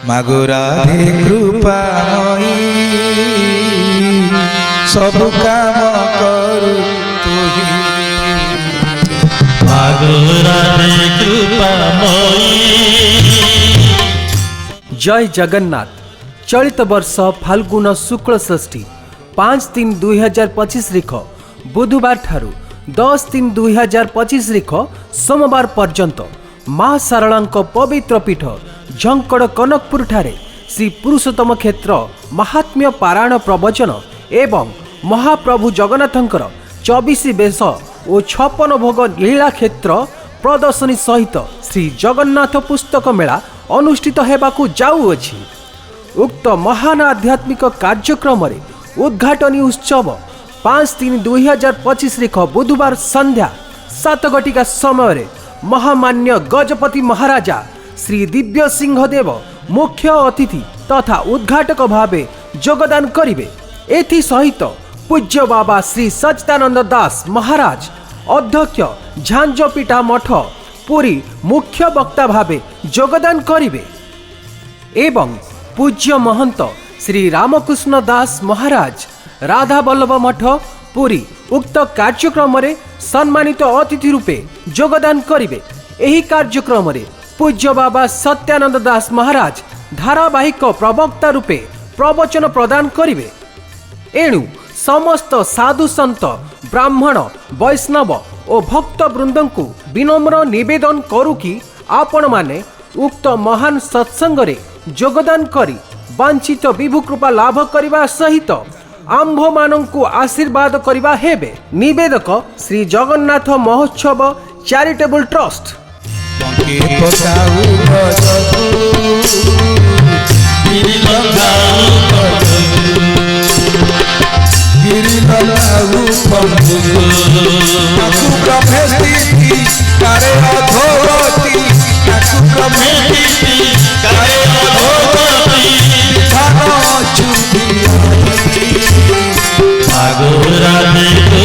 मागो राधे कृपामयी सब काम करू तुही मागो राधे कृपामयी। जय जगन्नाथ। चलित वर्ष फाल्गुन शुक्ल षष्ठी 5-3-2025 रिख बुधवार ठारू 10-3-2025 रिख सोमवार पर्यंत माँ सारलांक पवित्र पीठ झंकड़ कनकपुर ठारे श्री पुरुषोत्तम क्षेत्र महात्म्य पारायण प्रवचन एवं महाप्रभु जगन्नाथंकर 24 बेश और 56 भोग लीला क्षेत्र प्रदर्शनी सहित श्री जगन्नाथ पुस्तक मेला अनुष्ठित हेबाकु जाउअछि। उक्त महान आध्यात्मिक कार्यक्रम उद्घाटनी उत्सव 5-3-2025 रिख बुधवार संध्या 7 घटिका समय महामान्य गजपति महाराजा श्री दिव्य सिंहदेव मुख्य अतिथि तथा उद्घाटक भावे योगदान करिवे। एथि सहित पूज्य बाबा श्री सच्चिदानंद दास महाराज अध्यक्ष झांझपीठा मठ पुरी मुख्य वक्ता भावे योगदान करिवे एवं पूज्य महंत श्री रामकृष्ण दास महाराज राधा वल्लभ मठ पुरी उक्त कार्यक्रम रे सम्मानित अतिथि रूपे योगदान करिवे। एही कार्यक्रम रे पूज्य बाबा सत्यानंद दास महाराज धारावाहिक प्रवक्ता रूपे प्रवचन प्रदान करिवे। एणु समस्त साधु संत ब्राह्मण वैष्णव और भक्त वृंद को विनम्र निवेदन करू कि आपण माने उक्त महान सत्संग रे योगदान करी वांछित विभु कृपा लाभ करने सहित आंभ मानंकु आशीर्वाद करने हेबे। निवेदक श्री जगन्नाथ महोत्सव चैरिटेबल ट्रस्ट। मागो राधे